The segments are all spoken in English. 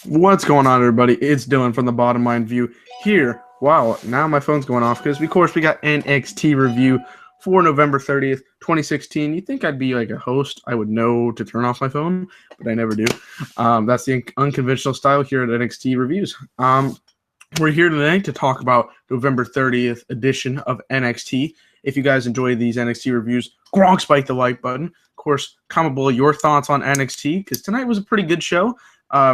What's going on, everybody? It's Dylan from the Bottom Line View here. Wow, now my phone's going off because, of course, we got NXT review for November 30th, 2016. You'd think I'd be like a host. I would know to turn off my phone, but I never do. That's the unconventional style here at NXT Reviews. We're here tonight to talk about November 30th edition of NXT. If you guys enjoy these NXT reviews, spike the like button. Of course, comment below your thoughts on NXT because tonight was a pretty good show.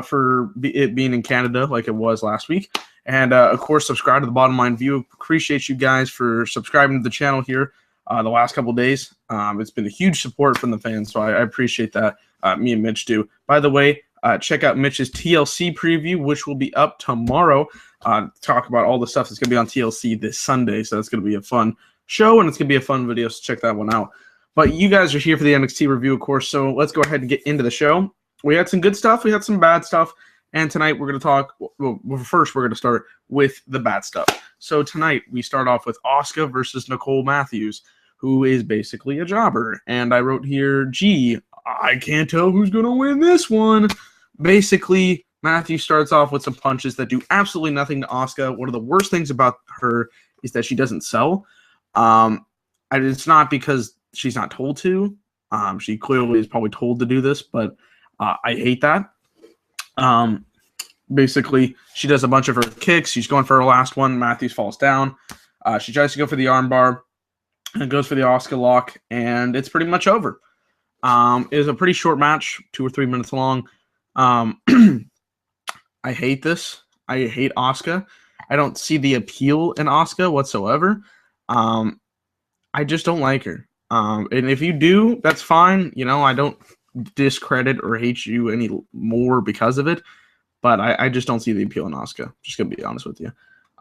For it being in Canada like it was last week. And, of course, subscribe to the Bottom Line View. Appreciate you guys for subscribing to the channel here the last couple of days. It's been a huge support from the fans, so I appreciate that. Me and Mitch do. By the way, check out Mitch's TLC preview, which will be up tomorrow. Talk about all the stuff that's going to be on TLC this Sunday, so that's going to be a fun show, and it's going to be a fun video, so check that one out. But you guys are here for the NXT review, of course, so let's go ahead and get into the show. We had some good stuff. We had some bad stuff. And tonight we're going to talk – well, first we're going to start with the bad stuff. So tonight we start off with Asuka versus Nicole Matthews, who is basically a jobber. And I wrote here, gee, I can't tell who's going to win this one. Basically, Matthews starts off with some punches that do absolutely nothing to Asuka. One of the worst things about her is that she doesn't sell. It's not because she's not told to. She clearly is probably told to do this, but – I hate that. Basically, she does a bunch of her kicks. She's going for her last one. Matthews falls down. She tries to go for the armbar and goes for the Asuka lock, and it's pretty much over. It was a pretty short match, 2 or 3 minutes long. I hate this. I hate Asuka. I don't see the appeal in Asuka whatsoever. I just don't like her. And if you do, that's fine. You know, I don't discredit or hate you any more because of it, but I just don't see the appeal in Asuka. Just gonna be honest with you.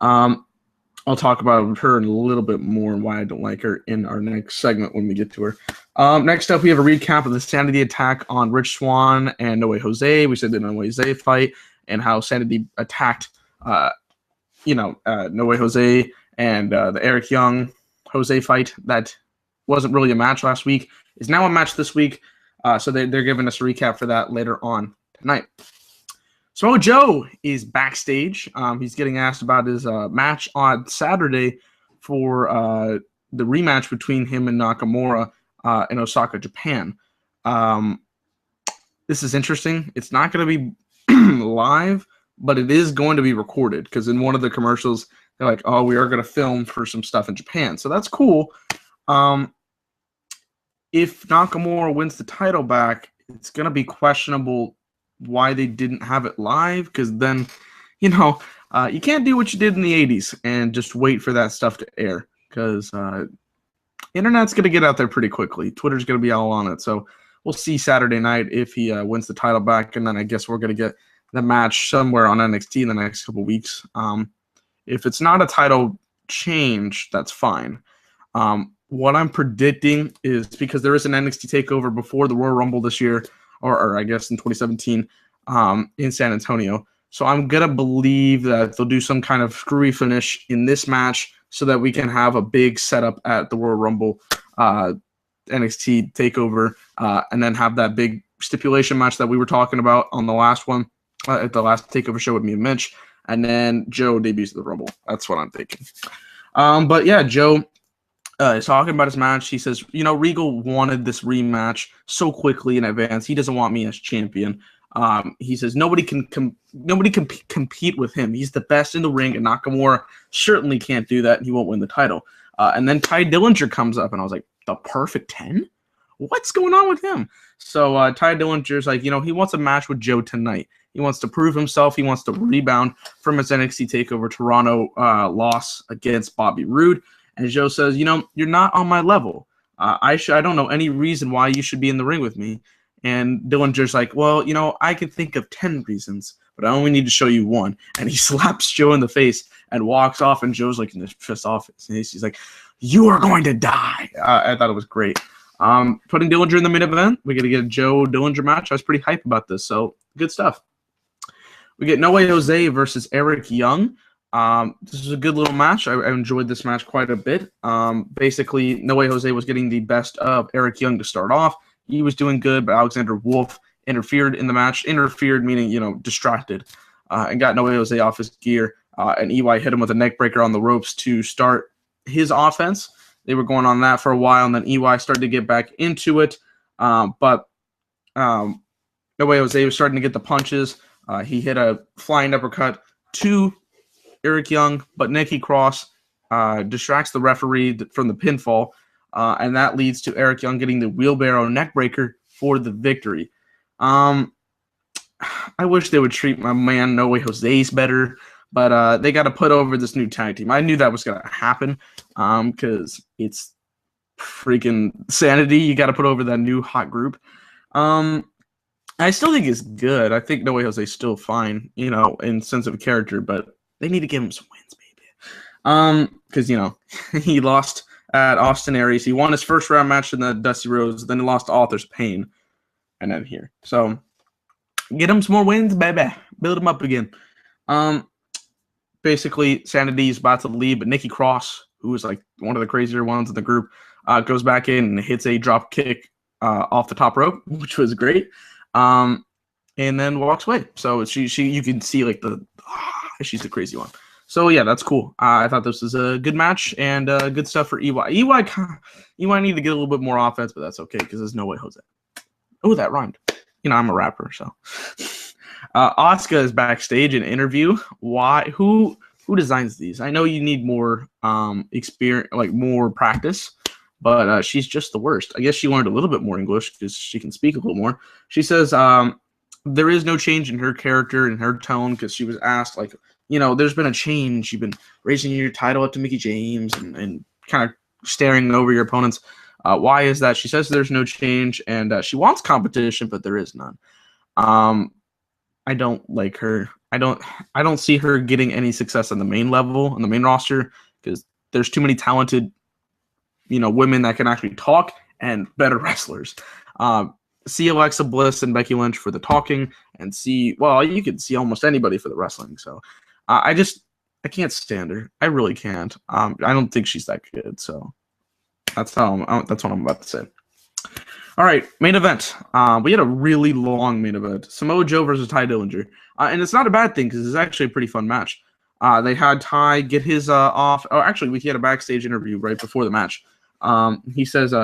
I'll talk about her in a little bit more and why I don't like her in our next segment when we get to her. Next up, we have a recap of the Sanity attack on Rich Swann and No Way Jose. We said the No Way Jose fight and how Sanity attacked, No Way Jose and the Eric Young Jose fight that wasn't really a match last week is now a match this week. So they're giving us a recap for that later on tonight. Samoa Joe is backstage. He's getting asked about his match on Saturday for the rematch between him and Nakamura in Osaka, Japan. This is interesting. It's not going to be live, but it is going to be recorded because in one of the commercials, they're like, oh, we are going to film for some stuff in Japan. So that's cool. If Nakamura wins the title back, it's going to be questionable why they didn't have it live because then, you can't do what you did in the 80s and just wait for that stuff to air because internet's going to get out there pretty quickly. Twitter's going to be all on it. So we'll see Saturday night if he wins the title back, and then I guess we're going to get the match somewhere on NXT in the next couple weeks. If it's not a title change, that's fine. What I'm predicting is because there is an NXT takeover before the Royal Rumble this year, or I guess in 2017, in San Antonio. So I'm going to believe that they'll do some kind of screwy finish in this match so that we can have a big setup at the Royal Rumble NXT takeover and then have that big stipulation match that we were talking about on the last one, at the last takeover show with me and Mitch. And then Joe debuts at the Rumble. That's what I'm thinking. But yeah, Joe is talking about his match. He says, Regal wanted this rematch so quickly in advance. He doesn't want me as champion. He says nobody can compete with him. He's the best in the ring, and Nakamura certainly can't do that. And he won't win the title. And then Ty Dillinger comes up, and I was like, the perfect 10? What's going on with him? So Ty Dillinger's like, he wants a match with Joe tonight. He wants to prove himself. He wants to rebound from his NXT TakeOver Toronto loss against Bobby Roode. And Joe says, you're not on my level. I don't know any reason why you should be in the ring with me. And Dillinger's like, well, I can think of 10 reasons, but I only need to show you one. And he slaps Joe in the face and walks off. And Joe's like, pissed off. He's like, you are going to die. I thought it was great. Putting Dillinger in the main event. We're going to get a Joe Dillinger match. I was pretty hyped about this. So good stuff. We get No Way Jose versus Eric Young. This is a good little match. I enjoyed this match quite a bit. Basically, No Way Jose was getting the best of Eric Young to start off. He was doing good, but Alexander Wolf interfered in the match. Interfered meaning, distracted, and got No Way Jose off his gear. And EY hit him with a neck breaker on the ropes to start his offense. They were going on that for a while, and then EY started to get back into it. But No Way Jose was starting to get the punches. He hit a flying uppercut to Eric Young, but Nikki Cross distracts the referee from the pinfall, and that leads to Eric Young getting the wheelbarrow neckbreaker for the victory. I wish they would treat my man No Way Jose's better, but they got to put over this new tag team. I knew that was going to happen because it's freaking sanity. You got to put over that new hot group. I still think it's good. I think No Way Jose's still fine, in sense of character, but they need to give him some wins, baby. Because, he lost at Austin Aries. He won his first round match in the Dusty Rhodes, then he lost to Author's Pain, and then here. So, get him some more wins, baby. Build him up again. Basically, Sanity is about to leave, but Nikki Cross, who is like one of the crazier ones in the group, goes back in and hits a drop kick off the top rope, which was great. And then walks away. So you can see like she's the crazy one. So yeah, that's cool. I thought this was a good match and good stuff for EY. EY need to get a little bit more offense, but that's okay because there's No Way Jose. Oh, that rhymed. I'm a rapper, so. Asuka is backstage in interview. Why? Who designs these? I know you need more experience, like more practice, but she's just the worst. I guess she learned a little bit more English because she can speak a little more. She says there is no change in her character and her tone because she was asked, like, there's been a change. You've been raising your title up to Mickie James and kind of staring over your opponents. Why is that? She says there's no change, and she wants competition, but there is none. I don't like her. I don't see her getting any success on the main level, on the main roster, because there's too many talented, women that can actually talk and better wrestlers. See Alexa Bliss and Becky Lynch for the talking, and you could see almost anybody for the wrestling. So I can't stand her. I really can't. I don't think she's that good. So that's what I'm about to say. All right, main event. We had a really long main event. Samoa Joe versus Ty Dillinger. And it's not a bad thing because it's actually a pretty fun match. They had Ty get his off. Oh, actually, he had a backstage interview right before the match. He says,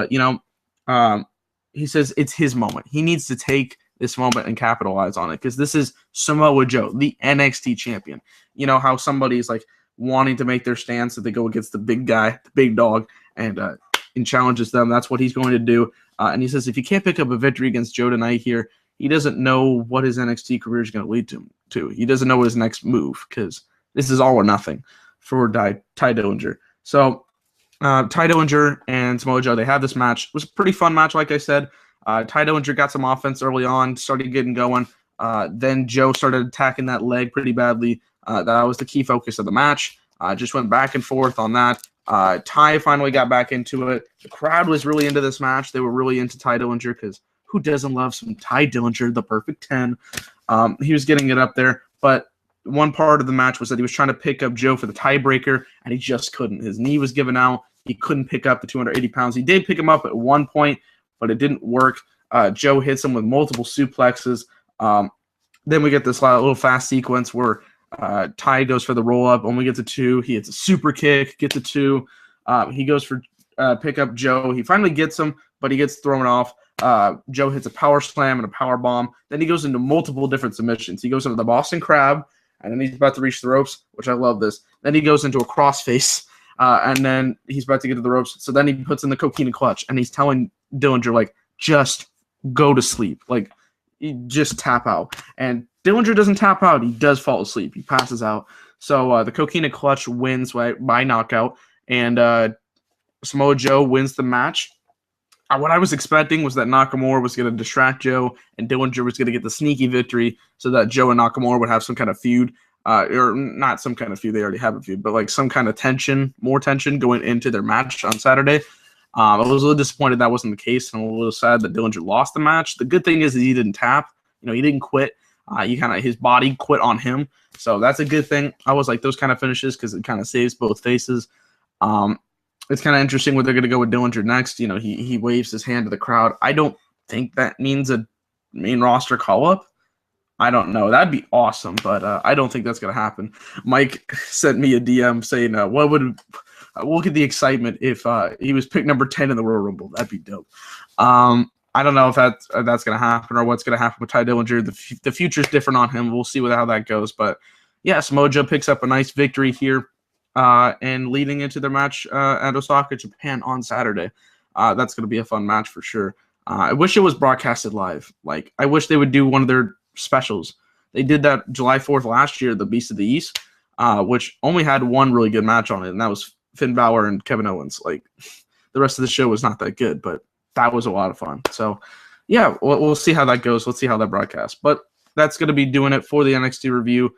he says it's his moment. He needs to take this moment and capitalize on it because this is Samoa Joe, the NXT champion. You know how somebody's like wanting to make their stand, so they go against the big guy, the big dog, and challenges them. That's what he's going to do. And he says if he can't pick up a victory against Joe tonight here, he doesn't know what his NXT career is going to lead to. He doesn't know his next move because this is all or nothing for Ty Dillinger. So Ty Dillinger and Samoa Joe, they had this match. It was a pretty fun match, like I said. Ty Dillinger got some offense early on, started getting going. Then Joe started attacking that leg pretty badly. That was the key focus of the match. Just went back and forth on that. Ty finally got back into it. The crowd was really into this match. They were really into Ty Dillinger because who doesn't love some Ty Dillinger, the perfect 10? He was getting it up there, but one part of the match was that he was trying to pick up Joe for the tiebreaker, and he just couldn't. His knee was giving out. He couldn't pick up the 280 pounds. He did pick him up at one point, but it didn't work. Joe hits him with multiple suplexes. Then we get this little fast sequence where Ty goes for the roll-up. When we get to 2, he hits a super kick, gets a 2. He goes for pick up Joe. He finally gets him, but he gets thrown off. Joe hits a power slam and a power bomb. Then he goes into multiple different submissions. He goes into the Boston Crab, and then he's about to reach the ropes, which I love this. Then he goes into a crossface, and then he's about to get to the ropes. So then he puts in the coquina clutch, and he's telling Dillinger, like, just go to sleep. Like, just tap out. And Dillinger doesn't tap out. He does fall asleep. He passes out. So the coquina clutch wins by knockout, and Samoa Joe wins the match. What I was expecting was that Nakamura was going to distract Joe and Dillinger was going to get the sneaky victory so that Joe and Nakamura would have some kind of feud, or not some kind of feud. They already have a feud, but like some kind of tension, more tension going into their match on Saturday. I was a little disappointed that wasn't the case, and I'm a little sad that Dillinger lost the match. The good thing is that he didn't tap. He didn't quit. His body quit on him, so that's a good thing. I was like those kind of finishes because it kind of saves both faces. It's kind of interesting where they're going to go with Dillinger next. He waves his hand to the crowd. I don't think that means a main roster call-up. I don't know. That'd be awesome, but I don't think that's going to happen. Mike sent me a DM saying, we'll get the excitement if he was picked number 10 in the Royal Rumble. That'd be dope. I don't know if that's going to happen or what's going to happen with Ty Dillinger. The future's different on him. We'll see how that goes. But, yeah, Samoa Joe picks up a nice victory here and leading into their match at Osaka, Japan on Saturday. That's going to be a fun match for sure. I wish it was broadcasted live. Like, I wish they would do one of their specials. They did that July 4th last year, the Beast of the East, which only had one really good match on it, and that was Finn Balor and Kevin Owens. Like, the rest of the show was not that good, but that was a lot of fun. So, yeah, we'll see how that goes. Let's see how that broadcasts. But that's going to be doing it for the NXT review.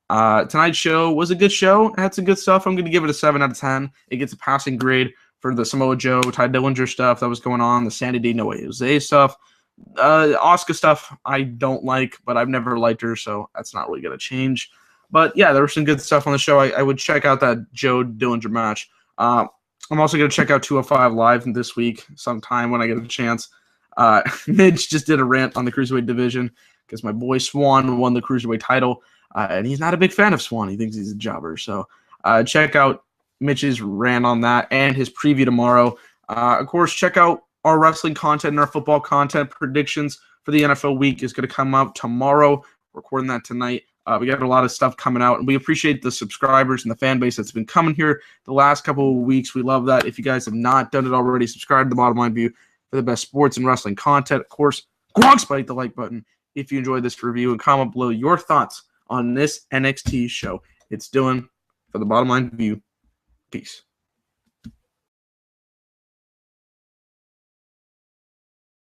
Tonight's show was a good show. It had some good stuff. I'm going to give it a 7 out of 10. It gets a passing grade for the Samoa Joe, Ty Dillinger stuff that was going on, the Sandy Day, No Way Jose stuff. Asuka stuff I don't like, but I've never liked her, so that's not really going to change. But, yeah, there was some good stuff on the show. I would check out that Joe Dillinger match. I'm also going to check out 205 Live this week sometime when I get a chance. Midge just did a rant on the Cruiserweight division because my boy Swan won the Cruiserweight title, and he's not a big fan of Swan. He thinks he's a jobber. So check out Mitch's rant on that and his preview tomorrow. Of course, check out our wrestling content and our football content. Predictions for the NFL week is going to come out tomorrow. We're recording that tonight. We got a lot of stuff coming out, and we appreciate the subscribers and the fan base that's been coming here the last couple of weeks. We love that. If you guys have not done it already, subscribe to the Bottom Line View for the best sports and wrestling content. Of course, hit the like button if you enjoyed this review, and comment below your thoughts on this NXT show. It's Dylan for the Bottom Line View. Peace.